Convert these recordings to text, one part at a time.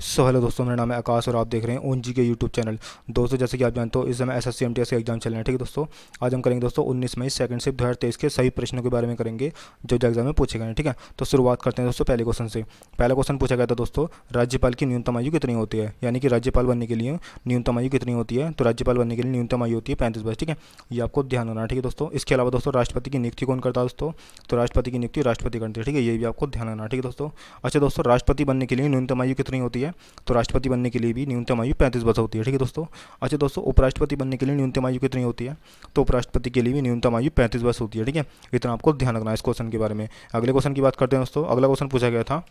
Hello दोस्तों, मेरा नाम है आकाश और आप देख रहे हैं ओन जी के यूट्यूब चैनल। दोस्तों, जैसे कि आप जानते हो, इस समय एसएससी एमटीएस के एग्जाम चल रहे हैं। ठीक है दोस्तों, आज हम करेंगे दोस्तों 19 मई सेकंड शिफ्ट 2023 के सभी प्रश्नों के बारे में करेंगे जो एग्जाम में पूछे गए हैं। ठीक है, तो शुरुआत करते हैं दोस्तों पहले क्वेश्चन से। पहला क्वेश्चन पूछा गया था दोस्तों, राज्यपाल की न्यूनतम आयु कितनी होती है, यानी कि राज्यपाल बनने के लिए न्यूनतम आयु कितनी होती है। तो राज्यपाल बनने के लिए न्यूनतम आयु होती है 35 वर्ष। ठीक है, ये आपको ध्यान होना है। ठीक है दोस्तों, इसके अलावा दोस्तों राष्ट्रपति की नियुक्ति कौन करता है दोस्तों। तो राष्ट्रपति की नियुक्ति राष्ट्रपति करते हैं। ठीक है, ये भी आपको ध्यान होना है। ठीक है दोस्तों। अच्छा दोस्तों, राष्ट्रपति बनने के लिए न्यूनतम आयु कितनी होती है। तो राष्ट्रपति बनने के लिए भी न्यूनतम आयु 35 वर्ष होती है। ठीक है दोस्तों। अच्छा दोस्तों, उपराष्ट्रपति बनने के लिए न्यूनतम आयु कितनी होती है। तो उपराष्ट्रपति के लिए भी न्यूनतम आयु 35 वर्ष होती है। ठीक है, इतना आपको ध्यान रखना है इस क्वेश्चन के बारे में। अगले क्वेश्चन की बात करते हैं दोस्तों। अगला क्वेश्चन पूछा गया था,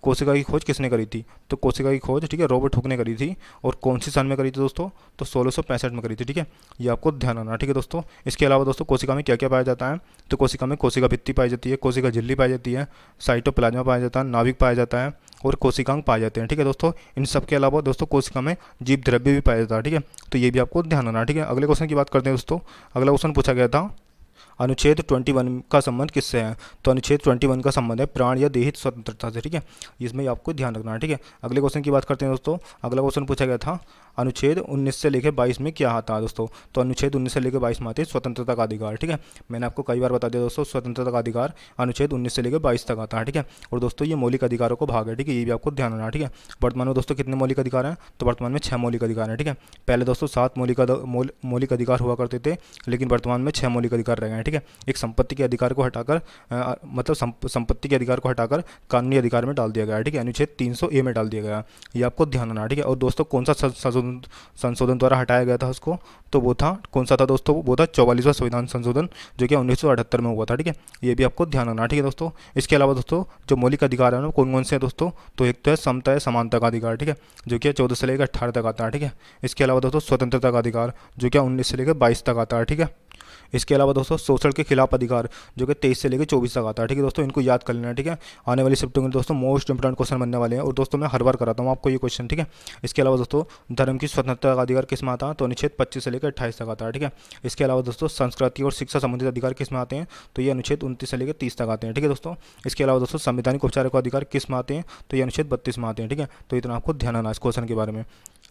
कोशिका की खोज किसने करी थी। तो कोशिका की खोज, ठीक है, रॉबर्ट हुक ने करी थी। और कौन सी साल में करी थी दोस्तों। तो 1665 में करी थी। ठीक है, ये आपको ध्यान रखना है। ठीक है दोस्तों। इसके अलावा दोस्तों कोशिका में क्या क्या पाया जाता है। तो कोशिका में कोशिका भित्ति पाई जाती है, कोशिका झिल्ली पाई जाती है, साइटोप्लाज्मा पाया जाता है, नाभिक पाया जाता है और कोशिकांग पाए जाते हैं। ठीक है दोस्तों, इन सब के अलावा दोस्तों कोशिका में जीव द्रव्य भी पाया जाता है। ठीक है, तो ये भी आपको ध्यान रखना है। ठीक है, अगले क्वेश्चन की बात करते हैं दोस्तों। अगला क्वेश्चन पूछा गया था, अनुच्छेद 21 का संबंध किससे है। तो अनुच्छेद 21 का संबंध है प्राण या देहित स्वतंत्रता से। ठीक है, इसमें आपको ध्यान रखना है। ठीक है, अगले क्वेश्चन की बात करते हैं दोस्तों। अगला क्वेश्चन पूछा गया था, अनुच्छेद 19 से लेकर 22 में क्या आता है दोस्तों। तो अनुच्छेद 19 से लेकर 22 में आते हैं स्वतंत्रता का अधिकार। ठीक है, मैंने आपको कई बार बता दिया दोस्तों, स्वतंत्रता का अधिकार अनुच्छेद 19 से लेकर 22 तक आता है। ठीक है, और दोस्तों ये मौलिक अधिकारों को भाग है। ठीक है, ये भी आपको ध्यान रखना है। ठीक है, वर्तमान में दोस्तों कितने मौलिक अधिकार हैं। तो वर्तमान में 6 मौलिक अधिकार हैं। ठीक है, पहले दोस्तों 7 मौलिक अधिकार हुआ करते थे, लेकिन वर्तमान में 6 मौलिक अधिकार रह गए हैं। ठीक है, एक संपत्ति के अधिकार को हटाकर मतलब संपत्ति के अधिकार को हटाकर कानूनी अधिकार में डाल दिया गया है। ठीक है, अनुच्छेद 300A में डाल दिया गया है। ये आपको ध्यान रखना है। ठीक है, और दोस्तों कौन सा संशोधन द्वारा हटाया गया था उसको। तो वो था, कौन सा था दोस्तों, वो था 44वां संविधान संशोधन, जो कि 1978 में हुआ था। ठीक है, ये भी आपको ध्यान रखना है। ठीक है दोस्तों। इसके अलावा दोस्तों जो मौलिक अधिकार है ना, कौन कौन से हैं दोस्तों। तो एक तो है समता या समानता का अधिकार। ठीक है, जो कि 14 से लेकर 18 तक आता है। ठीक है, इसके अलावा दोस्तों स्वतंत्रता का अधिकार, जो कि 19 से लेकर 22 तक आता है। ठीक है, इसके अलावा दोस्तों शोषण के खिलाफ अधिकार, जो कि 23 से लेकर 24 तक आता है। ठीक है दोस्तों, इनको याद कर लेना है। ठीक है, आने वाली शिफ्टों में दोस्तों मोस्ट इंपोर्टेंट क्वेश्चन बनने वाले हैं, और दोस्तों मैं हर बार कराता हूँ आपको ये क्वेश्चन। ठीक है, इसके अलावा दोस्तों धर्म की स्वतंत्रता का अधिकार किस में आता है। तो अनुच्छेद 25 से लेकर 28 तक आता है। ठीक है, इसके अलावा दोस्तों संस्कृति और शिक्षा संबंधित अधिकार किस में आते हैं। तो ये अनुच्छेद 29 से लेकर 30 तक आते हैं। ठीक है दोस्तों, इसके अलावा दोस्तों संवैधानिक उपचारों का अधिकार किस में आते हैं। तो ये अनुच्छेद 32 में आते हैं। ठीक है, तो इतना आपको ध्यान रखना इस क्वेश्चन के बारे में।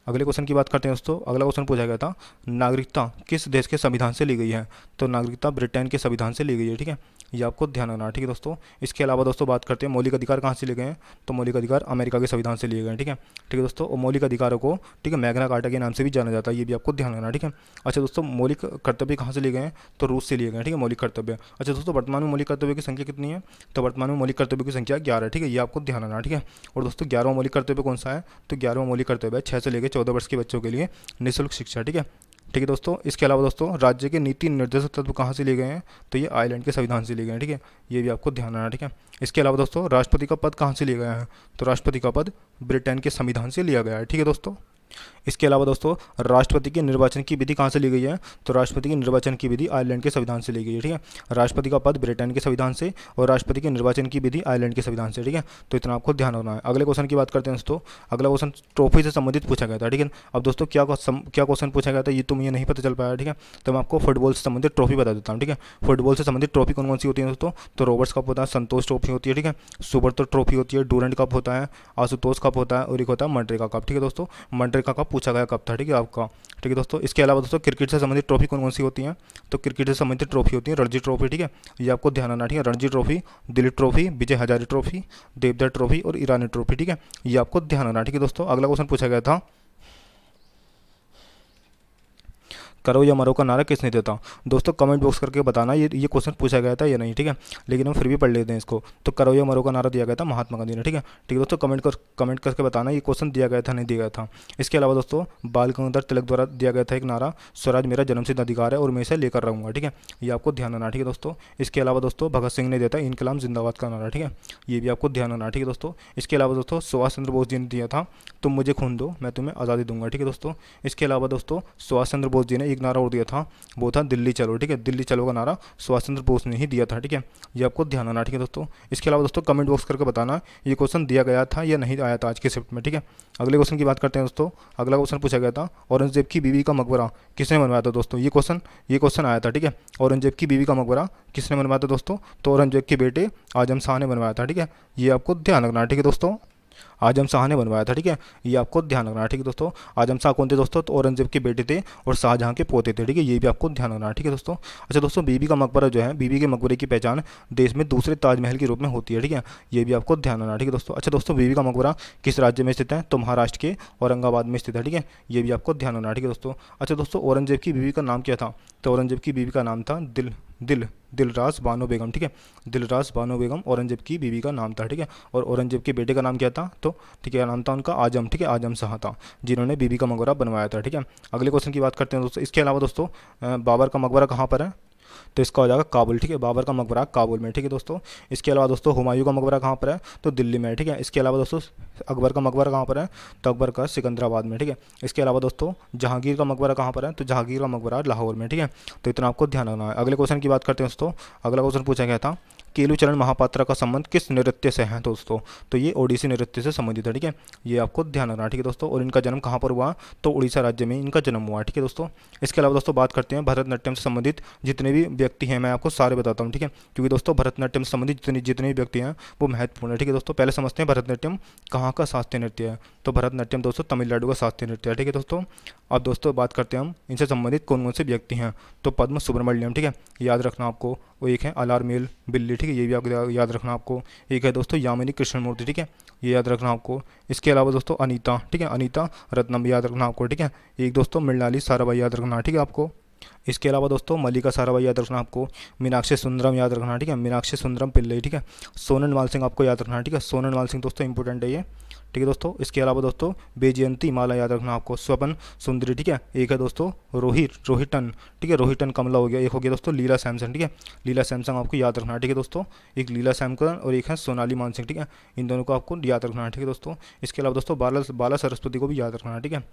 अगले क्वेश्चन की बात करते हैं दोस्तों। अगला क्वेश्चन पूछा गया था, नागरिकता किस देश के संविधान से ली गई है। तो नागरिकता ब्रिटेन के संविधान से ली गई है। ठीक है, ये आपको ध्यान रखना है। ठीक है दोस्तों, इसके अलावा दोस्तों बात करते हैं मौलिक अधिकार कहाँ से लिए गए हैं। तो मौलिक अधिकार अमेरिका के संविधान से लिए गए हैं। ठीक है, ठीक है दोस्तों, और मौलिक अधिकारों को, ठीक है, मैग्ना कार्टा के नाम से भी जाना जाता है। ये भी आपको ध्यान रखना है। ठीक है, अच्छा दोस्तों मौलिक कर्तव्य कहाँ से लिए गए हैं। तो रूस से लिए गए हैं। ठीक है, मौलिक कर्तव्य। अच्छा दोस्तों वर्तमान में मौलिक कर्तव्य की संख्या कितनी है। तो वर्तमान में मौलिक कर्तव्य की संख्या 11 है। ठीक है, ये आपको ध्यान रखना है। ठीक है, और दोस्तों 11वां मौलिक कर्तव्य कौन सा है। तो 11वां मौलिक कर्तव्य है 6 से लेकर 14 वर्ष के बच्चों के लिए निःशुल्क शिक्षा। ठीक है, ठीक है दोस्तों, इसके अलावा दोस्तों राज्य के नीति निर्देशक तत्व कहाँ से लिए गए हैं। तो ये आयरलैंड के संविधान से लिए गए हैं। ठीक है, ये भी आपको ध्यान रखना है। ठीक है, इसके अलावा दोस्तों राष्ट्रपति का पद कहाँ से लिया गया है। तो राष्ट्रपति का पद ब्रिटेन के संविधान से लिया गया है। ठीक है दोस्तों, इसके अलावा दोस्तों राष्ट्रपति के निर्वाचन की विधि कहाँ से ली गई है। तो राष्ट्रपति के निर्वाचन की विधि आयरलैंड के संविधान से ली गई है। ठीक है, राष्ट्रपति का पद ब्रिटेन के संविधान से और राष्ट्रपति के निर्वाचन की विधि आयरलैंड के संविधान से। ठीक है, तो इतना आपको ध्यान रखना है। अगले क्वेश्चन की बात करते हैं दोस्तों। अगला क्वेश्चन ट्रॉफी से संबंधित पूछा गया था। ठीक है, अब दोस्तों क्या क्वेश्चन पूछा गया था ये तो मुझे नहीं पता चल पाया। ठीक है, तो मैं आपको फुटबॉल से संबंधित ट्रॉफी बता देता हूँ। ठीक है, फुटबॉल से संबंधित ट्रॉफी कौन कौन सी होती है दोस्तों। तो रॉबर्ट्स कप होता है, संतोष ट्रॉफी होती है, ठीक है, सुब्रतो ट्रॉफी होती है, डूरेंट कप होता है, आशुतोष कप होता है और एक होता है मनरेगा कप। ठीक है दोस्तों, मनरेगा कप पूछा गया कप था। ठीक है आपका। ठीक है दोस्तों, इसके अलावा दोस्तों क्रिकेट से संबंधित ट्रॉफी कौन कौन सी होती हैं। तो क्रिकेट से संबंधित ट्रॉफी होती है रणजी ट्रॉफी। ठीक है, ये आपको ध्यान रखना। ठीक है, Ranji trophy, Dilip trophy, Vijay Hazare trophy, Deodhar trophy और ईरानी ट्रॉफी। ठीक है, ये आपको ध्यान रखना। ठीक है दोस्तों, अगला क्वेश्चन पूछा गया था, करो या मरो का नारा किसने दिया था। दोस्तों कमेंट बॉक्स करके बताना ये क्वेश्चन पूछा गया था या नहीं। ठीक है, लेकिन हम फिर भी पढ़ लेते हैं इसको। तो करो या मरो का नारा दिया गया था महात्मा गांधी ने। ठीक है, ठीक है दोस्तों, कमेंट करके बताना ये क्वेश्चन दिया गया था नहीं दिया गया था। इसके अलावा दोस्तों बाल गंगाधर तिलक द्वारा दिया गया था एक नारा, स्वराज मेरा जन्मसिद्ध अधिकार है और मैं इसे लेकर रहूँगा। ठीक है, ये आपको ध्यान रखना। ठीक है दोस्तों, इसके अलावा दोस्तों भगत सिंह ने दिया था इनकलाब जिंदाबाद का नारा। ठीक है, ये भी आपको ध्यान रखना। ठीक है दोस्तों, इसके अलावा दोस्तों सुभाष चंद्र बोस जी ने दिया था, तुम मुझे खून दो मैं तुम्हें आज़ादी दूंगा। ठीक है दोस्तों, इसके अलावा दोस्तों सुभाष चंद्र बोस जी ने एक नारा और दिया था, वो था दिल्ली चलो। ठीक है, दिल्ली चलो का नारा सुभाष चंद्र बोस ने ही दिया था। ठीक है, ये आपको ध्यान रखना। ठीक है दोस्तों, इसके अलावा दोस्तों कमेंट बॉक्स करके बताना ये क्वेश्चन दिया गया था या नहीं आया था आज के शिफ्ट में। ठीक है, अगले क्वेश्चन की बात करते हैं दोस्तों। अगला क्वेश्चन पूछा गया था, औरंगजेब की बीवी का मकबरा किसने बनवाया था दोस्तों। ये क्वेश्चन आया था। ठीक है, औरंगजेब की बीवी का मकबरा किसने बनवाया था दोस्तों। तो औरंगजेब के बेटे आजम शाह ने बनवाया था। ठीक है, ये आपको ध्यान रखना। ठीक है दोस्तों, आजम शाह ने बनवाया था, ठीक है। ये आपको ध्यान रखना है, ठीक है दोस्तों। आजम शाह कौन थे दोस्तों? तो औरंगजेब के बेटे थे और शाहजहां के पोते थे, ठीक है। ये भी आपको ध्यान रखना है, ठीक है दोस्तों। अच्छा दोस्तों, बीबी का मकबरा जो है, बीबी के मकबरे की पहचान देश में दूसरे ताजमहल के रूप में होती है, ठीक है। ये भी आपको ध्यान रखना है, ठीक है दोस्तों। अच्छा दोस्तों, बीबी का मकबरा किस राज्य में स्थित है? तो महाराष्ट्र के औरंगाबाद में स्थित है, ठीक है। ये भी आपको ध्यान रखना है, ठीक है दोस्तों। अच्छा दोस्तों, औरंगजेब की बीवी का नाम क्या था? तो औरंगजेब की बीवी का नाम था दिलरास बानो बेगम, ठीक है। दिलरास बानो बेगम औरंगजेब की बीवी का नाम था, ठीक है। और औरंगजेब के बेटे का नाम क्या था? तो ठीक है, नाम था उनका आजम, ठीक है, आजम शाह था, जिन्होंने बीबी का मकबरा बनवाया था, ठीक है। अगले क्वेश्चन की बात करते हैं दोस्तों। इसके अलावा दोस्तों बाबर का मकबरा कहाँ पर है? तो इसका हो जाएगा काबुल, ठीक है। बाबर का मकबरा काबुल में, ठीक है दोस्तों। इसके अलावा दोस्तों हुमायूं का मकबरा कहाँ पर है? तो दिल्ली में है, ठीक है। इसके अलावा दोस्तों अकबर का मकबरा कहाँ पर है? तो अकबर का सिकंदराबाद में, ठीक है। इसके अलावा दोस्तों जहांगीर का मकबरा कहाँ पर है? तो जहांगीर का मकबरा लाहौर में, ठीक है। तो इतना आपको ध्यान रखना है। अगले क्वेश्चन की बात करते हैं दोस्तों। अगला क्वेश्चन पूछा गया था, केलुचरण महापात्रा का संबंध किस नृत्य से है दोस्तों? तो ये ओडिसी नृत्य से संबंधित है, ठीक है। ये आपको ध्यान रखना है, ठीक है दोस्तों। और इनका जन्म कहाँ पर हुआ? तो उड़ीसा राज्य में इनका जन्म हुआ, ठीक है दोस्तों। इसके अलावा दोस्तों बात करते हैं भरतनाट्यम से संबंधित जितने भी व्यक्ति हैं, मैं आपको सारे बताता हूँ, ठीक है। क्योंकि दोस्तों भरतनाट्यम से संबंधित जितने जितने भी व्यक्ति हैं वो महत्वपूर्ण है, ठीक है दोस्तों। पहले समझते हैं भरतनाट्यम कहाँ का शास्त्रीय नृत्य है। तो भरतनाट्यम दोस्तों तमिलनाडु का शास्त्रीय नृत्य है, ठीक है दोस्तों। अब दोस्तों बात करते हैं हम इनसे संबंधित कौन कौन से व्यक्ति हैं। तो पद्म सुब्रमण्यम, ठीक है, याद रखना आपको। वो एक है अलारमेल बिल्ली, ठीक है, ये भी आपको याद रखना आपको। एक है दोस्तों यामिनी कृष्णमूर्ति, ठीक है, ये याद रखना आपको। इसके अलावा दोस्तों अनीता, ठीक है, अनीता रत्नम याद रखना आपको, ठीक है। एक दोस्तों मृणाली साराभाई याद रखना, ठीक है आपको। इसके अलावा दोस्तों मल्लिका साराभाई याद रखना आपको। मीनाक्षी सुंदरम याद रखना, ठीक है, मीनाक्षी सुंदरम पिल्लई, ठीक है। सोनन माल सिंह आपको याद रखना है, ठीक है। सोनन माल सिंह दोस्तों इंपॉर्टेंट है ये, ठीक है दोस्तों। इसके अलावा दोस्तों बेजयंती माला याद रखना आपको। स्वपन सुंदरी, ठीक है। एक है दोस्तों रोहिटन, ठीक है, रोहिटन कमला हो गया। एक हो गया दोस्तों लीला सैमसन, ठीक है, लीला सैमसन आपको याद रखना है, ठीक है दोस्तों। एक लीला सैमसन और एक है सोनाली मानसिंह, ठीक है। इन दोनों को आपको याद रखना है, ठीक है दोस्तों। इसके अलावा दोस्तों बाला सरस्वती को भी याद रखना है, ठीक है।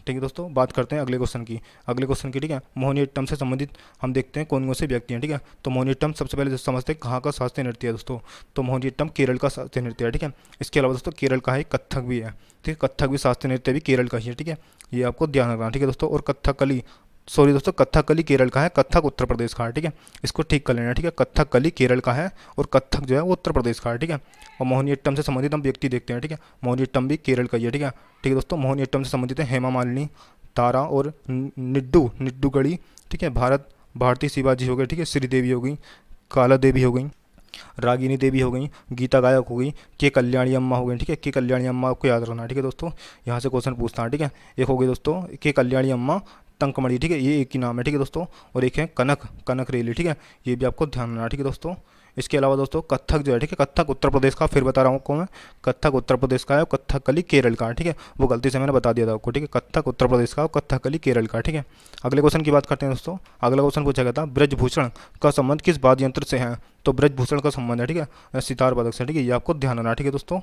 ठीक है दोस्तों, बात करते हैं अगले क्वेश्चन की। अगले क्वेश्चन की, ठीक है, मोहिनीअट्टम से संबंधित हम देखते हैं कौन कौन से व्यक्ति हैं, ठीक है। तो मोहिनीअट्टम सबसे पहले समझते हैं कहाँ का शास्त्रीय नृत्य है दोस्तों। तो मोहिनीअट्टम केरल का शास्त्रीय नृत्य है, ठीक है। इसके अलावा दोस्तों केरल का है कथक भी है, ठीक है, कथक भी शास्त्रीय नृत्य भी केरल का ही है, ठीक है। ये आपको ध्यान रखना, ठीक है दोस्तों। और कथकली, सॉरी दोस्तों, कथकली केरल का है, कथक उत्तर प्रदेश का है, ठीक है। इसको ठीक कर लेना, ठीक है। कथकली केरल का है और कथक जो है वो उत्तर प्रदेश का है, ठीक है। और मोहिनीअट्टम से संबंधित हम व्यक्ति देखते हैं, ठीक है। मोहिनीअट्टम भी केरल का ही है, ठीक है। ठीक है दोस्तों, मोहिनीअट्टम से संबंधित है हेमा मालिनी, तारा और निड्डूगढ़ी, ठीक है। भारती शिवाजी हो गए, ठीक है। श्रीदेवी हो गई, काला देवी हो गई, रागिनी देवी हो गई, गीता गायक हो गई, के कल्याणी अम्मा हो गई, ठीक है। के कल्याणी अम्मा आपको याद रखना, ठीक है दोस्तों। यहाँ से क्वेश्चन पूछता है, ठीक है। एक हो गई दोस्तों के कल्याणी अम्मा तंकमणि, ठीक है, ये एक ही नाम है, ठीक है दोस्तों। और एक है कनक रेली, ठीक है, ये भी आपको ध्यान रखना, ठीक है दोस्तों। इसके अलावा दोस्तों कथक जो है, ठीक है, कथक उत्तर प्रदेश का, फिर बता रहा हूँ आपको मैं, कथक उत्तर प्रदेश का है और कथकली केरल का है, ठीक है। वो गलती से मैंने बता दिया था आपको, ठीक है। कथक उत्तर प्रदेश का और कथकली केरल का, ठीक है। अगले क्वेश्चन की बात करते हैं दोस्तों। अगला क्वेश्चन पूछा गया था ब्रजभूषण का संबंध किस वाद्य यंत्र से है? तो ब्रजभूषण का संबंध है, ठीक है, सितार वादक से, ठीक है। ये आपको ध्यान रखना, ठीक है दोस्तों।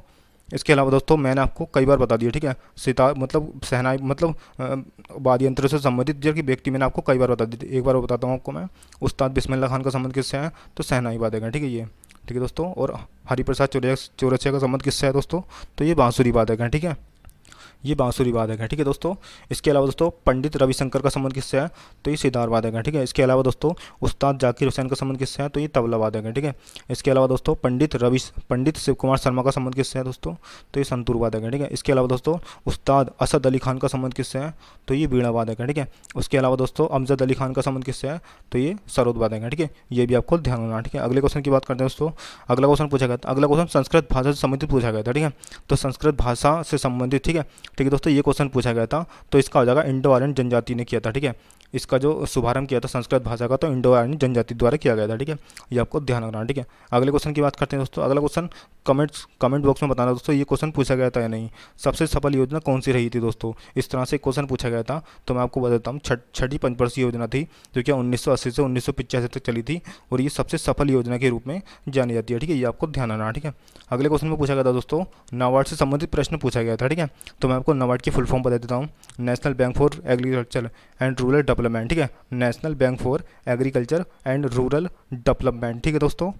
इसके अलावा दोस्तों मैंने आपको कई बार बता दिया, ठीक है, सितार मतलब शहनाई मतलब वाद्य यंत्र से संबंधित जो कि व्यक्ति मैंने आपको कई बार बता दी थी। एक बार बताता हूँ आपको मैं। उस्ताद बिस्मिल्लाह खान का संबंध किससे है? तो शहनाई वादक है, ठीक है ये, ठीक है दोस्तों। और हरिप्रसाद चौरसिया का संबंध किससे है दोस्तों? तो ये बांसुरी वादक है, ठीक है, ये बांसुरी वादक है, ठीक है दोस्तों। इसके अलावा दोस्तों पंडित रविशंकर का संबंध किससे है? तो ये सितार वादक है, ठीक है। इसके अलावा दोस्तों उस्ताद जाकिर हुसैन का संबंध किससे है? तो ये तबला वादक है, ठीक है। इसके अलावा दोस्तों पंडित शिव कुमार शर्मा का संबंध किससे है दोस्तों? तो ये संतूर वादक है, ठीक है। इसके अलावा दोस्तों उस्ताद असद अली खान का संबंध किससे है? तो ये वीणा वादक है, ठीक है। उसके अलावा दोस्तों अमजद अली खान का संबंध किससे है? तो ये सरोद वादक है, ठीक है। ये भी आपको ध्यान रखना, ठीक है। अगले क्वेश्चन की बात करते हैं दोस्तों। अगला क्वेश्चन पूछा गया था, अगला क्वेश्चन संस्कृत भाषा से संबंधित पूछा गया था, ठीक है। तो संस्कृत भाषा से संबंधित, ठीक है, ठीक है दोस्तों, ये क्वेश्चन पूछा गया था। तो इसका हो जाएगा इंडो आर्यन जनजाति ने किया था, ठीक है। इसका जो शुभारंभ किया था संस्कृत भाषा का तो इंडो आर्यन जनजाति द्वारा किया गया था, ठीक है। ये आपको ध्यान रखना, ठीक है। अगले क्वेश्चन की बात करते हैं दोस्तों। अगला क्वेश्चन कमेंट बॉक्स में बताना दोस्तों ये क्वेश्चन पूछा गया था या नहीं। सबसे सफल योजना कौन सी रही थी दोस्तों? इस तरह से क्वेश्चन पूछा गया था। तो मैं आपको बताता हूँ छठी पंचवर्षीय योजना थी जो कि 1980 से 1985 तक चली थी और ये सबसे सफल योजना के रूप में जानी जाती है, ठीक है। ये आपको ध्यान रखना, ठीक है। अगले क्वेश्चन में पूछा गया था दोस्तों नाबार्ड से संबंधित प्रश्न पूछा गया था, ठीक है। तो मैं आपको नाबार्ड की फुल फॉर्म बता देता हूँ। National bank for agriculture and rural development, ठीक है, national bank for agriculture and rural development, ठीक है दोस्तों।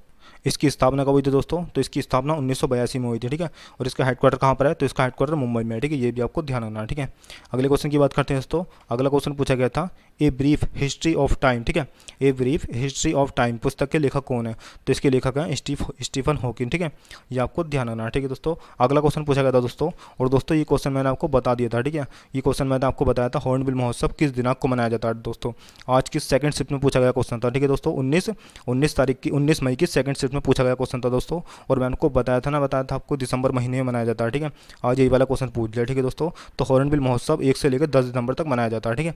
इसकी स्थापना कब हुई थी दोस्तों? तो इसकी स्थापना 1982 में हुई थी, ठीक है। और इसका हेडक्वार्टर कहाँ पर है? तो इसका हेडक्वार्टर मुंबई में है, ठीक है। ये भी आपको ध्यान रखना है, ठीक है। अगले क्वेश्चन की बात करते हैं दोस्तों। अगला क्वेश्चन पूछा गया था a brief history of time, ठीक है, a brief history of time पुस्तक के लेखक कौन है? तो इसके लेखक हैं स्टीफन हॉकिंग, ठीक है, ये आपको ध्यान रखना है, ठीक है दोस्तों। अगला क्वेश्चन पूछा गया था दोस्तों, और दोस्तों ये क्वेश्चन मैंने आपको बता दिया था, ठीक है, ये क्वेश्चन मैंने आपको बताया था हॉर्नबिल महोत्सव किस दिनांक को मनाया जाता है दोस्तों। आज की सेकंड शिफ्ट में पूछा गया क्वेश्चन था, ठीक है दोस्तों, 19 मई की सेकंड शिफ्ट में पूछा गया क्वेश्चन था दोस्तों। और मैंने आपको बताया था आपको दिसंबर महीने में मनाया जाता है, ठीक है। आज यही वाला क्वेश्चन पूछ लिया, ठीक है दोस्तों। तो हॉर्नबिल महोत्सव 1 से लेकर 10 दिसंबर तक मनाया जाता है, ठीक है,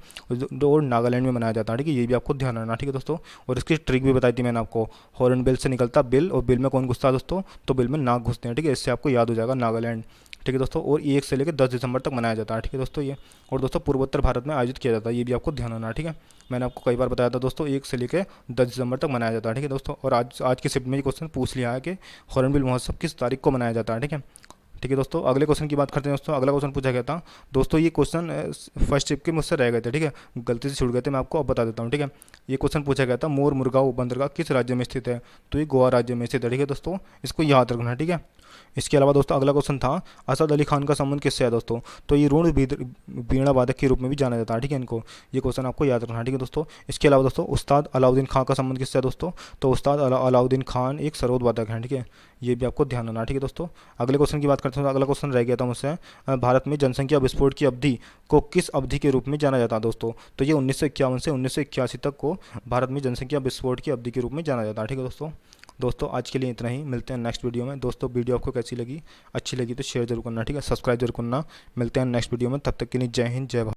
और नागालैंड में मनाया जाता है, ठीक है, ये भी आपको ध्यान रखना, ठीक है दोस्तों। और इसकी ट्रिक भी बताई थी मैंने आपको, हॉर्नबिल से निकलता बिल, और बिल में कौन घुसता है दोस्तों? तो बिल में नाग घुसते हैं, ठीक है, इससे आपको याद हो जाएगा नागालैंड, ठीक है दोस्तों। और 1 से लेकर 10 दिसंबर तक मनाया जाता है, ठीक है दोस्तों ये। और दोस्तों पूर्वोत्तर भारत में आयोजित किया जाता है, ये भी आपको ध्यान रखना, ठीक है। मैंने आपको कई बार बताया था दोस्तों, 1 से लेकर 10 दिसंबर तक मनाया जाता है, ठीक है दोस्तों। और आज के शिफ्ट में ये क्वेश्चन पूछ लिया है कि हॉर्नबिल महोत्सव किस तारीख को मनाया जाता है, ठीक है। ठीक है दोस्तों, अगले क्वेश्चन की बात करते हैं दोस्तों। अगला क्वेश्चन पूछा गया था दोस्तों, ये क्वेश्चन फर्स्ट शिफ्ट के मुझसे रह गए थे, ठीक है, गलती से छूट गए थे, मैं आपको अब बता देता हूँ, ठीक है। ये क्वेश्चन पूछा गया था मोर मुरगांव बंदरगाह किस राज्य में स्थित है? तो ये गोवा राज्य में स्थित है, ठीक है दोस्तों, इसको याद रखना है, ठीक है। इसके अलावा दोस्तों अगला क्वेश्चन था असद अली खान का संबंध किससे है दोस्तों? तो ये रूण वीणा वादक के रूप में भी जाना जाता है, ठीक है, इनको, ये क्वेश्चन आपको याद रखना है, ठीक है दोस्तों। इसके अलावा दोस्तों उस्ताद अलाउद्दीन खान का संबंध किससे है दोस्तों? तो उस्ताद अलाउद्दीन खान एक सरोद वादक हैं, ठीक है, ये भी आपको ध्यान रखना है, ठीक है दोस्तों। अगले क्वेश्चन की बात करते हैं, अगला क्वेश्चन रह गया था मुझसे, भारत में जनसंख्या विस्फोट की अवधि को किस अवधि के रूप में जाना जाता है दोस्तों? तो ये 1951 से 1981 तक को भारत में जनसंख्या विस्फोट की अवधि के रूप में जाना जाता है, ठीक है दोस्तों आज के लिए इतना ही, मिलते हैं नेक्स्ट वीडियो में। दोस्तों वीडियो आपको कैसी लगी? अच्छी लगी तो शेयर जरूर करना, ठीक है, सब्सक्राइब जरूर करना। मिलते हैं नेक्स्ट वीडियो में, तब तक के लिए जय हिंद जय भारत।